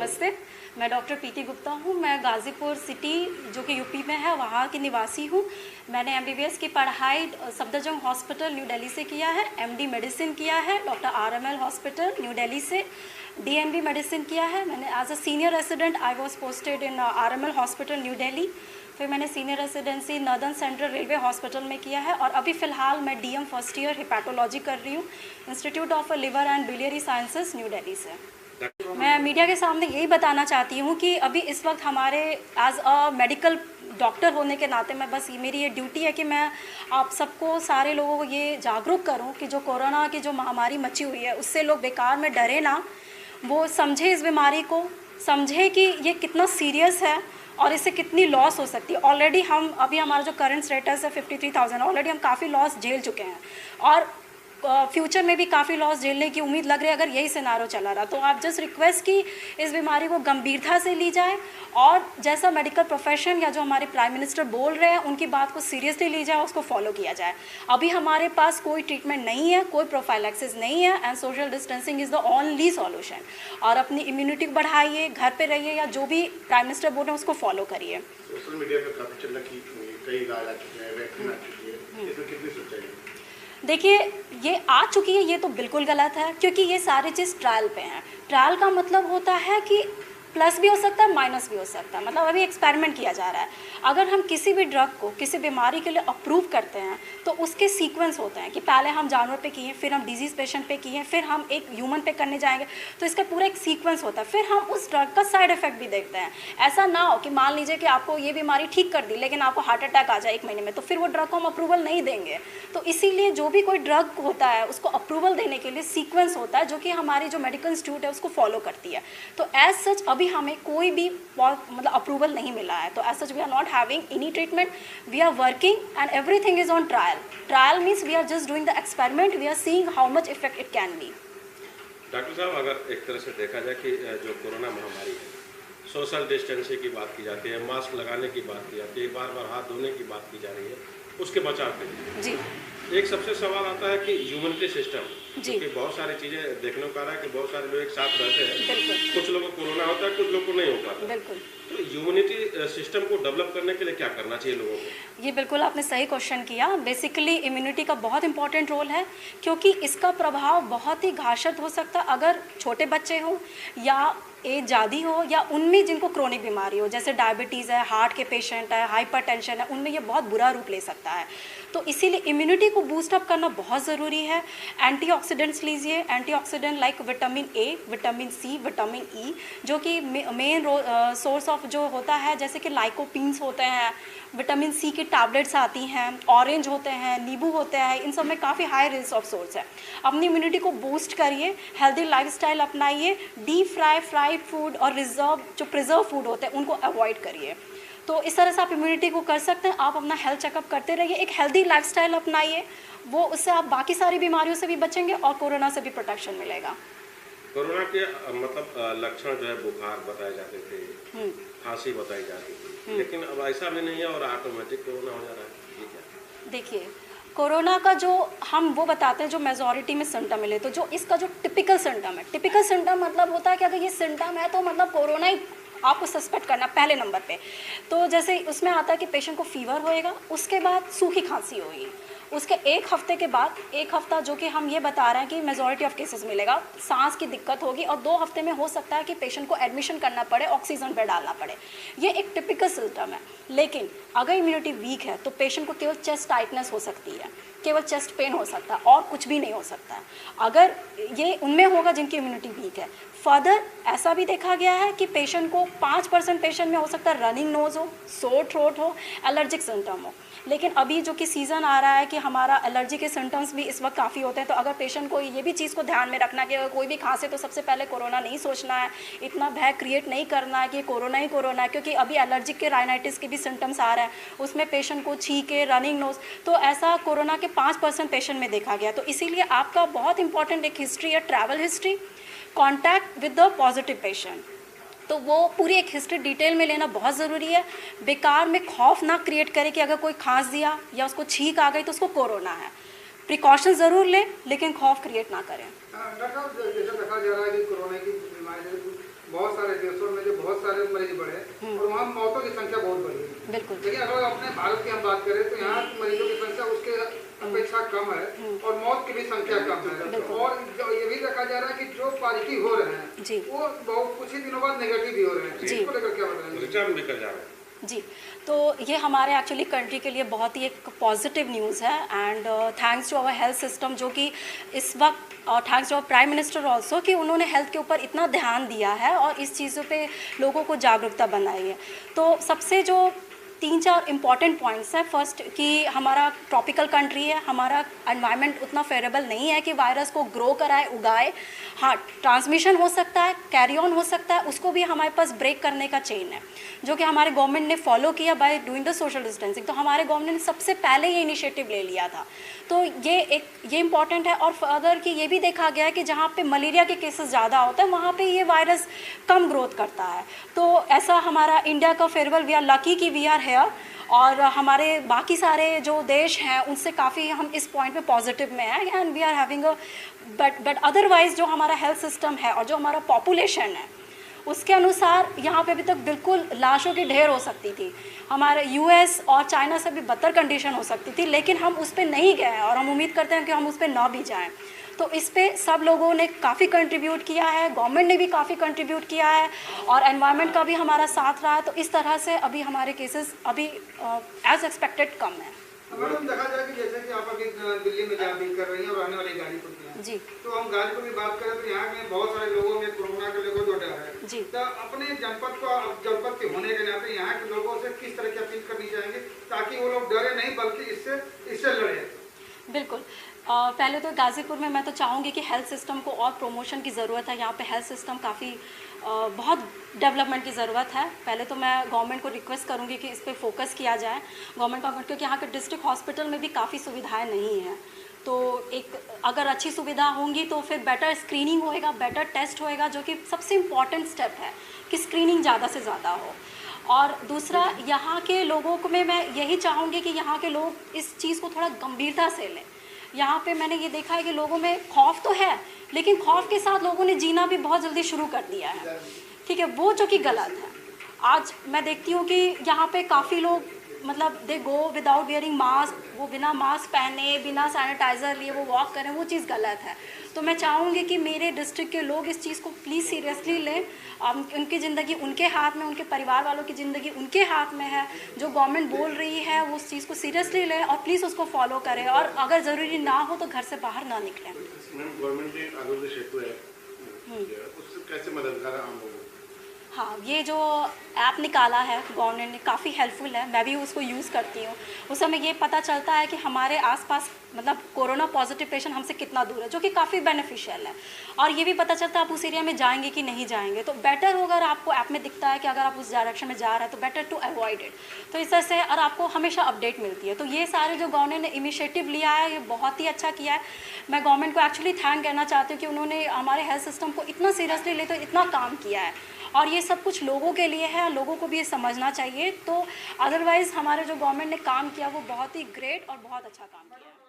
नमस्ते, मैं doctor PT Gupta हूँ। मैं गाज़ीपुर सिटी जो कि यूपी में है वहाँ की निवासी हूँ। मैंने एमबीबीएस की पढ़ाई सफदरजंग हॉस्पिटल न्यू दिल्ली से किया है, एमडी मेडिसिन किया है doctor RML hospital New Delhi से, डीएनबी मेडिसिन किया है। मैंने as a senior resident I was posted in RML hospital New Delhi. फिर मैंने senior residency northern central railway hospital में किया है और अभी फ़िलहाल मैं डीएम फर्स्ट ईयर हिपैटोलॉजी कर रही हूँ institute of liver and biliary sciences new Delhi से। मैं मीडिया के सामने यही बताना चाहती हूँ कि अभी इस वक्त हमारे एज अ मेडिकल डॉक्टर होने के नाते मैं बस मेरी ये ड्यूटी है कि मैं आप सबको सारे लोगों को ये जागरूक करूँ कि जो कोरोना की जो महामारी मची हुई है उससे लोग बेकार में डरे ना, वो समझे इस बीमारी को, समझे कि ये कितना सीरियस है और इससे कितनी लॉस हो सकती है। ऑलरेडी हम अभी हमारा जो करंट स्टेटस है 53,000, ऑलरेडी हम काफ़ी लॉस झेल चुके हैं और फ्यूचर में भी काफ़ी लॉस झेलने की उम्मीद लग रही है अगर यही सिनारो चला रहा। तो आप जस्ट रिक्वेस्ट कि इस बीमारी को गंभीरता से ली जाए और जैसा मेडिकल प्रोफेशन या जो हमारे प्राइम मिनिस्टर बोल रहे हैं उनकी बात को सीरियसली ली जाए, उसको फॉलो किया जाए। अभी हमारे पास कोई ट्रीटमेंट नहीं है, कोई प्रोफाइलैक्सिस नहीं है and social distancing is the only solution. और अपनी इम्यूनिटी को बढ़ाइए, घर पे रहिए या जो भी प्राइम मिनिस्टर बोल रहे हैं उसको फॉलो करिए। सोशल मीडिया पे काफ़ी चल रहा कि कई इलाज आ चुके हैं, वैक्सीन आ चुकी है, इसमें कितनी सच्चाई है? देखिए, ये आ चुकी है ये तो बिल्कुल गलत है क्योंकि ये सारी चीज़ ट्रायल पे हैं। ट्रायल का मतलब होता है कि प्लस भी हो सकता है, माइनस भी हो सकता है, मतलब अभी एक्सपेरिमेंट किया जा रहा है। अगर हम किसी भी ड्रग को किसी बीमारी के लिए अप्रूव करते हैं तो उसके सीक्वेंस होते हैं कि पहले हम जानवर पे किए, फिर हम डिजीज़ पेशेंट पे किए, फिर हम एक ह्यूमन पे करने जाएंगे, तो इसका पूरा एक सीक्वेंस होता है। फिर हम उस ड्रग का साइड इफेक्ट भी देखते हैं। ऐसा ना हो कि मान लीजिए कि आपको ये बीमारी ठीक कर दी लेकिन आपको हार्ट अटैक आ जाए 1 महीने में, तो फिर वो ड्रग को हम अप्रूवल नहीं देंगे। तो इसीलिए जो भी कोई ड्रग होता है उसको अप्रूवल देने के लिए सीक्वेंस होता है जो कि हमारी जो मेडिकल इंस्टीट्यूट है उसको फॉलो करती है। तो एज सच अभी हमें कोई भी मतलब अप्रूवल नहीं मिला है। तो as such we are not having any treatment, we are working and everything is on trial. Trial means we are just doing the experiment, we are seeing how much effect it can be. Doctor साहब, अगर एक तरह से देखा जाए कि जो corona महामारी है, सोशल डिस्टेंसिंग की बात की जाती है, मास्क लगाने की बात की जाती है, बार बार हाथ धोने की बात की जा रही है, उसके बचाव के लिए जी एक सबसे सवाल आता है कि ह्यूमनिटी सिस्टम, क्योंकि बहुत सारी चीज़ें देखने को आ रहा है कि बहुत सारे लोग एक साथ रहते हैं, कुछ लोगों को कोरोना होता है, कुछ लोग को नहीं हो पाता। तो ह्यूमनिटी सिस्टम को डेवलप करने के लिए क्या करना चाहिए लोगों को? ये बिल्कुल आपने सही क्वेश्चन किया। बेसिकली इम्यूनिटी का बहुत इंपॉर्टेंट रोल है क्योंकि इसका प्रभाव बहुत ही घातक हो सकता है अगर छोटे बच्चे हों या एज ज़्यादा हो या उनमें जिनको क्रोनिक बीमारी हो, जैसे डायबिटीज़ है, हार्ट के पेशेंट है, हाइपरटेंशन है, उनमें ये बहुत बुरा रूप ले सकता है। तो इसीलिए इम्यूनिटी को बूस्ट अप करना बहुत ज़रूरी है। एंटीऑक्सीडेंट्स लीजिए, antioxidant like vitamin A, vitamin C, vitamin E, जो कि मेन सोर्स ऑफ जो होता है, जैसे कि लाइकोपीन्स होते हैं, विटामिन सी की टैबलेट्स आती हैं, ऑरेंज होते हैं, नींबू होते हैं, इन सब में काफ़ी हाई रिस्क ऑफ सोर्स है। अपनी इम्यूनिटी को बूस्ट करिए, हेल्दी लाइफस्टाइल अपनाइए, डीप फ्राइड फूड और प्रिजर्व फूड होते हैं उनको अवॉइड करिए। तो इस तरह से आप इम्यूनिटी को कर सकते हैं। आप अपना हेल्थ चेकअप करते रहिए, एक हेल्दी लाइफस्टाइल अपनाइए, वो उससे आप बाकी सारी बीमारियों से भी बचेंगे और कोरोना से भी प्रोटेक्शन मिलेगा। कोरोना के मतलब लक्षण जो है बुखार बताए जाते थे, खांसी बताई जाती थी, लेकिन अब ऐसा भी नहीं है और ऑटोमेटिक कोरोना हो जा रहा है। ये क्या? देखिए, कोरोना का जो हम वो बताते हैं जो मेजॉरिटी में सिम्टम मिले, तो जो इसका जो टिपिकल सिम्टम है, टिपिकल सिम्टम मतलब होता है कि अगर ये सिम्टम है तो मतलब कोरोना ही आपको सस्पेक्ट करना पहले नंबर पे। तो जैसे उसमें आता है कि पेशेंट को फीवर होएगा, उसके बाद सूखी खांसी होगी, उसके 1 हफ्ते के बाद 1 हफ्ता जो कि हम ये बता रहे हैं कि मेजॉरिटी ऑफ केसेस मिलेगा, सांस की दिक्कत होगी और 2 हफ्ते में हो सकता है कि पेशेंट को एडमिशन करना पड़े, ऑक्सीजन पे डालना पड़े। ये एक टिपिकल सिम्टम है। लेकिन अगर इम्यूनिटी वीक है तो पेशेंट को केवल चेस्ट टाइटनेस हो सकती है, केवल चेस्ट पेन हो सकता है और कुछ भी नहीं हो सकता है। अगर ये उनमें होगा जिनकी इम्यूनिटी वीक है। फर्दर ऐसा भी देखा गया है कि पेशेंट को 5% पेशेंट में हो सकता है रनिंग नोज़ हो, सोर थ्रोट हो, एलर्जिक सिम्टम हो। लेकिन अभी जो कि सीज़न आ रहा है कि हमारा एलर्जी के सिम्टम्स भी इस वक्त काफ़ी होते हैं, तो अगर पेशेंट को ये भी चीज़ को ध्यान में रखना कि अगर कोई भी खांसे तो सबसे पहले कोरोना नहीं सोचना है, इतना भय क्रिएट नहीं करना है कि कोरोना ही कोरोना है, क्योंकि अभी एलर्जिक के राइनाइटिस के भी सिम्टम्स आ रहे हैं, उसमें पेशेंट को छींके, रनिंग नोज, तो ऐसा कोरोना के 5% पेशेंट में देखा गया। तो इसीलिए आपका बहुत इंपॉर्टेंट एक हिस्ट्री है, travel history, contact with the positive patient, तो वो पूरी एक हिस्ट्री डिटेल में लेना बहुत ज़रूरी है। बेकार में खौफ ना क्रिएट करे कि अगर कोई खांस दिया या उसको छींक आ गई तो उसको कोरोना है। प्रिकॉशन ज़रूर लें लेकिन खौफ क्रिएट ना करें। डॉक्टर साहब, जैसा देखा जा रहा है कि कोरोना की बीमारी बहुत सारे देशों में जो बहुत सारे मरीज बढ़े और वहाँ मौतों की संख्या बहुत बढ़ी है। बिल्कुल। लेकिन अगर अपने भारत की हम बात करें तो यहाँ मरीजों की संख्या उसके अपेक्षा कम है और मौत की भी संख्या कम है। और ये भी देखा जा रहा है कि जो पॉजिटिव हो रहे हैं वो बहुत कुछ ही दिनों बाद नेगेटिव भी हो रहे हैं। इसको लेकर क्या बताएंगे? रिटर्न भी कर जा रहे हैं जी, तो ये हमारे एक्चुअली कंट्री के लिए बहुत ही एक पॉजिटिव न्यूज़ है and thanks to our health system, जो कि इस वक्त thanks to our prime minister also कि उन्होंने हेल्थ के ऊपर इतना ध्यान दिया है और इस चीज़ों पे लोगों को जागरूकता बनाई है। तो सबसे जो 3-4 इम्पॉर्टेंट पॉइंट्स हैं, फर्स्ट कि हमारा ट्रॉपिकल कंट्री है, हमारा एनवायरनमेंट उतना फेवरेबल नहीं है कि वायरस को ग्रो कराए, उगाए। हाँ, ट्रांसमिशन हो सकता है, कैरी ऑन हो सकता है, उसको भी हमारे पास ब्रेक करने का चेन है, जो कि हमारे गवर्नमेंट ने फॉलो किया by doing the social distancing. तो हमारे गवर्नमेंट ने सबसे पहले ये इनिशिएटिव ले लिया था। तो ये इम्पॉर्टेंट है। और फर्दर कि ये भी देखा गया है कि जहाँ पे मलेरिया के केसेस ज़्यादा होते हैं वहाँ पे ये वायरस कम ग्रोथ करता है। तो ऐसा हमारा इंडिया का फेयरवेल, वी आर लकी कि वी आर हेयर, और हमारे बाकी सारे जो देश हैं उनसे काफ़ी हम इस पॉइंट पे पॉजिटिव में हैं and we are having a but otherwise जो हमारा हेल्थ सिस्टम है और जो हमारा पॉपुलेशन है उसके अनुसार यहाँ पे अभी तक बिल्कुल लाशों की ढेर हो सकती थी। हमारे यूएस और चाइना से भी बदतर कंडीशन हो सकती थी, लेकिन हम उस पर नहीं गए और हम उम्मीद करते हैं कि हम उस पर ना भी जाएं। तो इस पे सब लोगों ने काफ़ी कंट्रीब्यूट किया है, गवर्नमेंट ने भी काफ़ी कंट्रीब्यूट किया है और एनवायरनमेंट का भी हमारा साथ रहा है। तो इस तरह से अभी हमारे केसेस अभी एज एक्सपेक्टेड कम है। मैडम, देखा जाए कि जैसे कि आप अभी दिल्ली में जॉब भी कर रही हैं और रहने वाली गाजीपुर की हैं, जी, तो हम गाजीपुर की बात करें तो यहाँ में बहुत सारे लोगों में कोरोना को लेकर जो डर है, जी, तो अपने जनपद के होने के नाते यहाँ के लोगों से किस तरह की अपील करनी चाहेंगे ताकि वो लोग डरे नहीं बल्कि इससे लड़े? बिल्कुल। पहले तो गाज़ीपुर में मैं तो चाहूँगी कि हेल्थ सिस्टम को और प्रमोशन की ज़रूरत है। यहाँ पे हेल्थ सिस्टम काफ़ी बहुत डेवलपमेंट की ज़रूरत है। पहले तो मैं गवर्नमेंट को रिक्वेस्ट करूँगी कि इस पे फोकस किया जाए गवर्नमेंट का, क्योंकि यहाँ के डिस्ट्रिक्ट हॉस्पिटल में भी काफ़ी सुविधाएं नहीं हैं। तो एक अगर अच्छी सुविधा होंगी तो फिर बेटर स्क्रीनिंग होएगा, बेटर टेस्ट होएगा, जो कि सबसे इम्पॉर्टेंट स्टेप है कि स्क्रीनिंग ज़्यादा से ज़्यादा हो। और दूसरा, यहाँ के लोगों को मैं यही चाहूँगी कि यहाँ के लोग इस चीज़ को थोड़ा गंभीरता से लें। यहाँ पे मैंने ये देखा है कि लोगों में खौफ तो है, लेकिन खौफ के साथ लोगों ने जीना भी बहुत जल्दी शुरू कर दिया है। ठीक है, वो जो कि गलत है। आज मैं देखती हूँ कि यहाँ पे काफ़ी लोग मतलब दे गो विदाउट वियरिंग मास्क, वो बिना मास्क पहने, बिना सैनिटाइज़र लिए वो वॉक करें, वो चीज़ गलत है। तो मैं चाहूँगी कि मेरे डिस्ट्रिक्ट के लोग इस चीज़ को प्लीज़ सीरियसली लें। उनकी ज़िंदगी उनके हाथ में, उनके परिवार वालों की ज़िंदगी उनके हाथ में है। जो गवर्नमेंट बोल रही है वो उस चीज़ को सीरियसली लें और प्लीज़ उसको फॉलो करें, और अगर ज़रूरी ना हो तो घर से बाहर ना निकलें। गवर्नमेंट ने आरोग्य सेतु ऐप उससे कैसे मददगार आम लोगों? हाँ, ये जो ऐप निकाला है गवर्नमेंट ने काफ़ी हेल्पफुल है, मैं भी उसको यूज़ करती हूँ। उस समय ये पता चलता है कि हमारे आसपास मतलब कोरोना पॉजिटिव पेशेंट हमसे कितना दूर है, जो कि काफ़ी बेनिफिशियल है। और ये भी पता चलता है आप उस एरिया में जाएंगे कि नहीं जाएंगे। तो बेटर होगा अगर आपको ऐप में दिखता है कि अगर आप उस डायरेक्शन में जा रहे हैं तो बेटर टू अवॉइड इट। तो इस तरह से और आपको हमेशा अपडेट मिलती है। तो ये सारे जो गवर्नमेंट ने इनिशिएटिव लिया है ये बहुत ही अच्छा किया है। मैं गवर्नमेंट को एक्चुअली थैंक करना चाहती हूँ कि उन्होंने हमारे हेल्थ सिस्टम को इतना सीरियसली लेते हुए इतना काम किया है, और ये सब कुछ लोगों के लिए है, लोगों को भी ये समझना चाहिए। तो अदरवाइज़ हमारे जो गवर्नमेंट ने काम किया वो बहुत ही ग्रेट और बहुत अच्छा काम किया है।